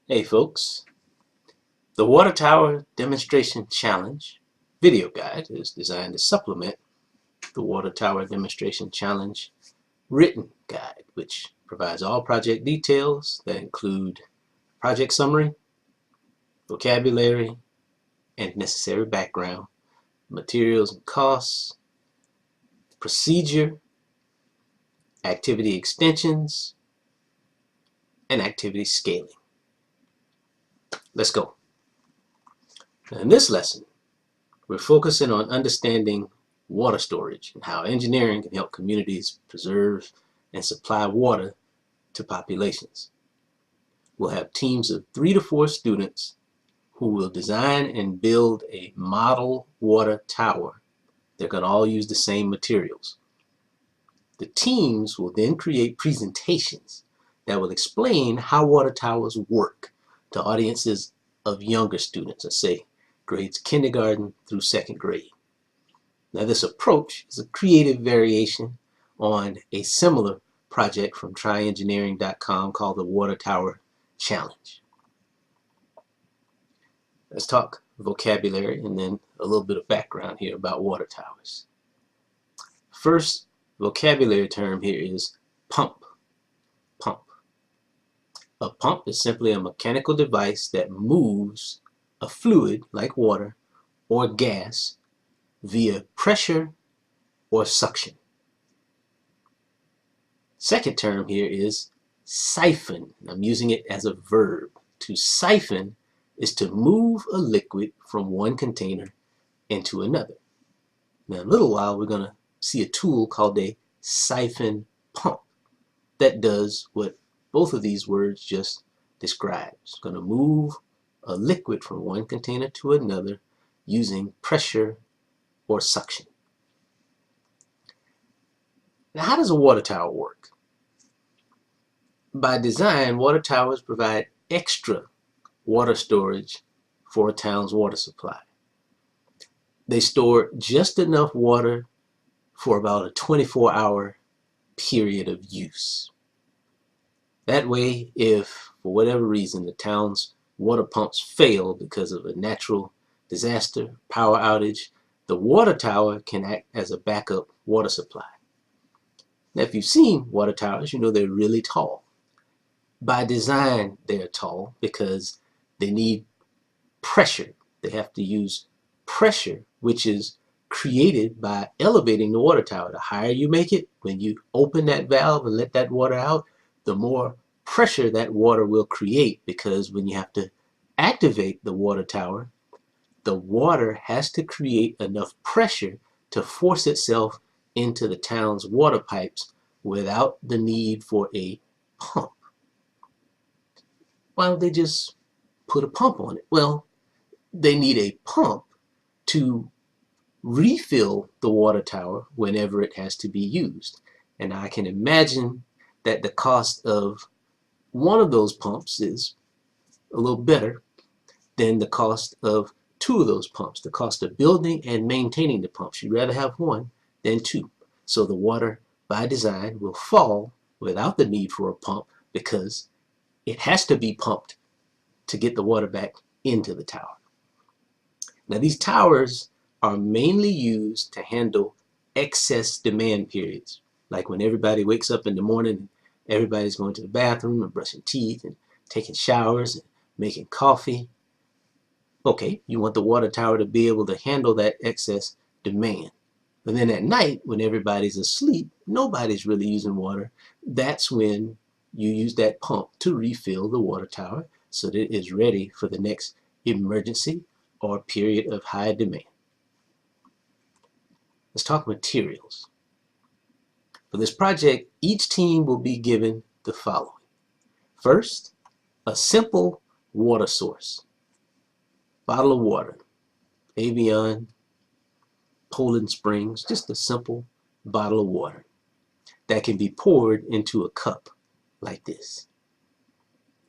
Hey folks, the Water Tower Demonstration Challenge video guide is designed to supplement the Water Tower Demonstration Challenge written guide, which provides all project details that include project summary, vocabulary, and necessary background, materials and costs, procedure, activity extensions, and activity scaling. Let's go. Now in this lesson, we're focusing on understanding water storage and how engineering can help communities preserve and supply water to populations. We'll have teams of 3 to 4 students who will design and build a model water tower. They're going to all use the same materials. The teams will then create presentations that will explain how water towers work to audiences of younger students, let's say grades kindergarten through 2nd grade. Now this approach is a creative variation on a similar project from tryengineering.com called the Water Tower Challenge. Let's talk vocabulary and then a little bit of background here about water towers. First vocabulary term here is pump. Pump. A pump is simply a mechanical device that moves a fluid like water or gas via pressure or suction. Second term here is siphon. I'm using it as a verb. To siphon is to move a liquid from one container into another. Now in a little while we're going to see a tool called a siphon pump that does what both of these words just described. It's going to move a liquid from one container to another using pressure or suction. Now how does a water tower work? By design, water towers provide extra water storage for a town's water supply. They store just enough water for about a 24-hour period of use. That way, if for whatever reason the town's water pumps fail because of a natural disaster, power outage, the water tower can act as a backup water supply. Now if you've seen water towers, you know they're really tall. By design, they're tall because they need pressure. They have to use pressure, which is created by elevating the water tower. The higher you make it, when you open that valve and let that water out, the more pressure that water will create, because when you have to activate the water tower, the water has to create enough pressure to force itself into the town's water pipes without the need for a pump. Why don't they just put a pump on it? Well, they need a pump to refill the water tower whenever it has to be used. And I can imagine that the cost of one of those pumps is a little better than the cost of 2 of those pumps. The cost of building and maintaining the pumps. You'd rather have 1 than 2. So the water by design will fall without the need for a pump, because it has to be pumped to get the water back into the tower. Now these towers are mainly used to handle excess demand periods, like when everybody wakes up in the morning and everybody's going to the bathroom and brushing teeth and taking showers and making coffee. Okay, you want the water tower to be able to handle that excess demand. But then at night, when everybody's asleep, nobody's really using water. That's when you use that pump to refill the water tower so that it is ready for the next emergency or period of high demand. Let's talk materials. For this project, each team will be given the following. First, a simple water source. Bottle of water, Evian, Poland Springs, just a simple bottle of water that can be poured into a cup like this.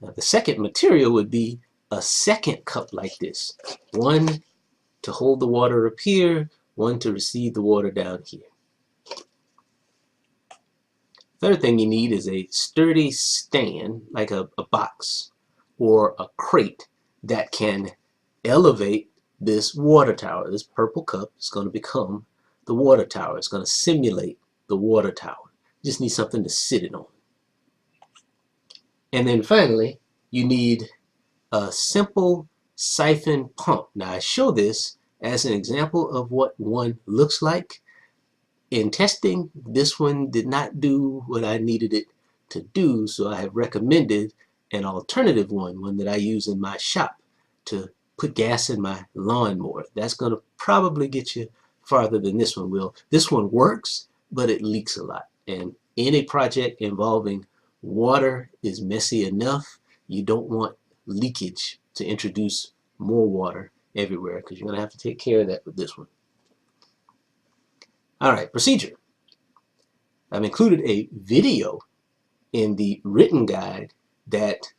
Now the second material would be a second cup like this. One to hold the water up here, one to receive the water down here. Third thing you need is a sturdy stand, like a box or a crate that can elevate this water tower. This purple cup is going to become the water tower. It's going to simulate the water tower. You just need something to sit it on. And then finally, you need a simple siphon pump. Now I show this as an example of what one looks like. In testing, this one did not do what I needed it to do, so I have recommended an alternative one that I use in my shop to put gas in my lawnmower. That's going to probably get you farther than this one will. This one works, but it leaks a lot. And any project involving water is messy enough. You don't want leakage to introduce more water everywhere, because you're going to have to take care of that with this one. All right, procedure. I've included a video in the written guide that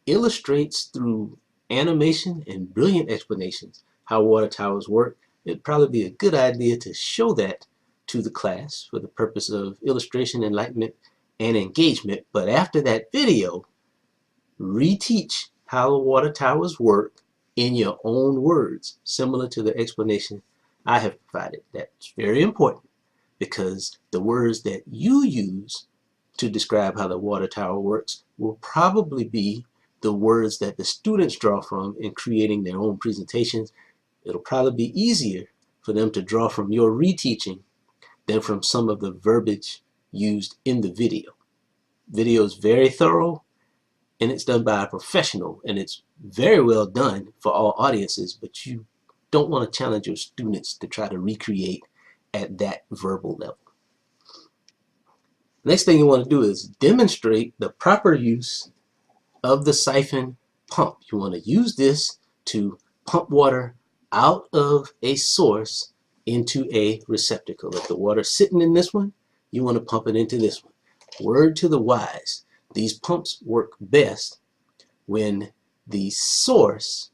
illustrates through animation and brilliant explanations how water towers work. It'd probably be a good idea to show that to the class for the purpose of illustration, enlightenment, and engagement. But after that video, reteach how water towers work in your own words, similar to the explanation I have provided. That's very important, because the words that you use to describe how the water tower works will probably be the words that the students draw from in creating their own presentations. It'll probably be easier for them to draw from your reteaching than from some of the verbiage used in the video. Video is very thorough, and it's done by a professional, and it's very well done for all audiences, but you don't want to challenge your students to try to recreate at that verbal level. Next thing you want to do is demonstrate the proper use of the siphon pump. You want to use this to pump water out of a source into a receptacle. If the water's sitting in this one, you want to pump it into this one. Word to the wise, these pumps work best when the source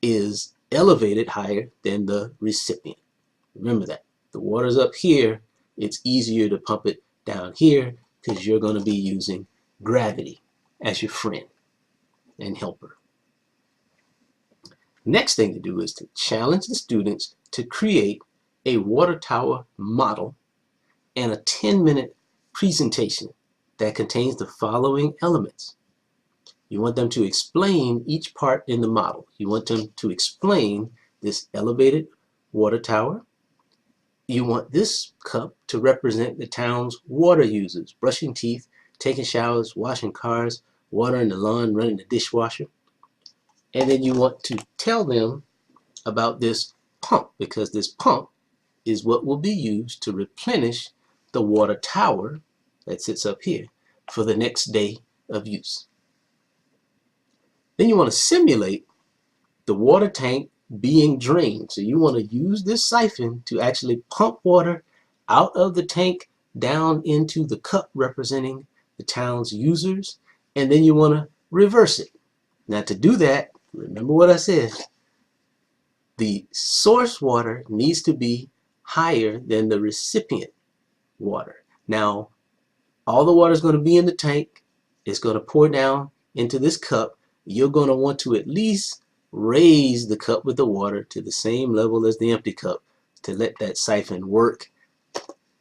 is elevated higher than the recipient. Remember that. The water's up here, it's easier to pump it down here because you're going to be using gravity as your friend and helper. Next thing to do is to challenge the students to create a water tower model and a 10-minute presentation that contains the following elements. You want them to explain each part in the model. You want them to explain this elevated water tower. You want this cup to represent the town's water users, brushing teeth, taking showers, washing cars, watering the lawn, running the dishwasher. And then you want to tell them about this pump, because this pump is what will be used to replenish the water tower that sits up here for the next day of use. Then you want to simulate the water tank being drained. So you want to use this siphon to actually pump water out of the tank down into the cup representing the town's users, and then you want to reverse it. Now to do that, remember what I said, the source water needs to be higher than the recipient water. Now all the water is going to be in the tank, it's going to pour down into this cup. You're going to want to at least raise the cup with the water to the same level as the empty cup to let that siphon work.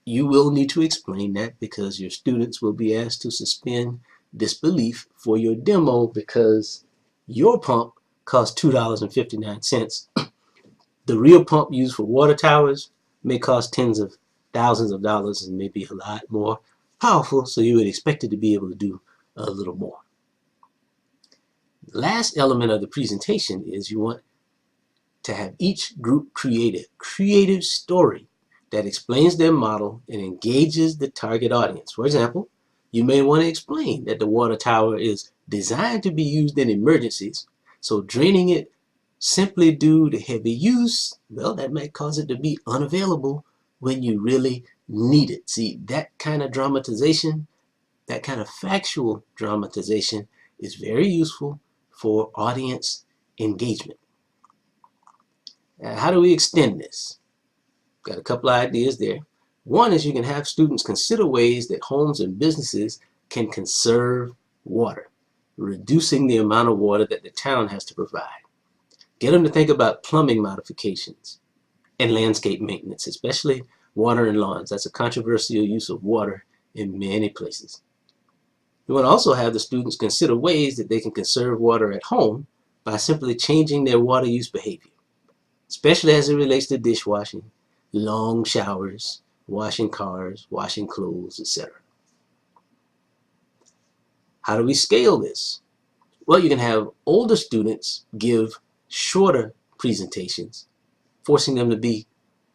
You will need to explain that, because your students will be asked to suspend disbelief for your demo, because your pump costs $2.59. The real pump used for water towers may cost tens of thousands of dollars and maybe a lot more powerful, so you would expect it to be able to do a little more. The last element of the presentation is you want to have each group create a creative story that explains their model and engages the target audience. For example, you may want to explain that the water tower is designed to be used in emergencies, so draining it simply due to heavy use, well, that might cause it to be unavailable when you really need it. See, that kind of dramatization, that kind of factual dramatization is very useful for audience engagement. Now, how do we extend this? Got a couple of ideas there. One is you can have students consider ways that homes and businesses can conserve water. reducing the amount of water that the town has to provide. Get them to think about plumbing modifications and landscape maintenance, especially watering lawns. That's a controversial use of water in many places. You want to also have the students consider ways that they can conserve water at home by simply changing their water use behavior, especially as it relates to dishwashing, long showers, washing cars, washing clothes, etc. How do we scale this? Well, you can have older students give shorter presentations, forcing them to be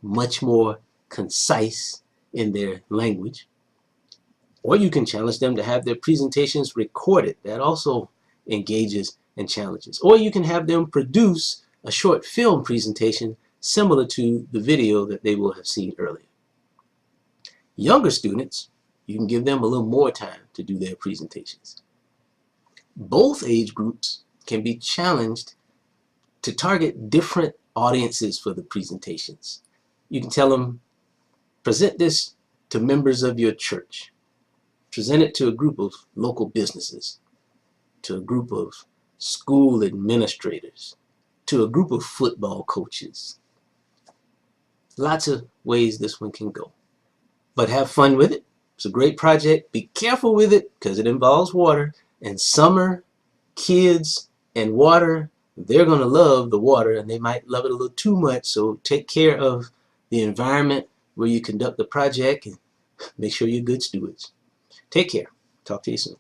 much more concise in their language. Or you can challenge them to have their presentations recorded. That also engages and challenges. Or you can have them produce a short film presentation similar to the video that they will have seen earlier. Younger students, you can give them a little more time to do their presentations. Both age groups can be challenged to target different audiences for the presentations. You can tell them, present this to members of your church. Present it to a group of local businesses, to a group of school administrators, to a group of football coaches. Lots of ways this one can go. But have fun with it. It's a great project. Be careful with it because it involves water. And summer, kids, and water, they're going to love the water and they might love it a little too much. So take care of the environment where you conduct the project and make sure you're good stewards. Take care. Talk to you soon.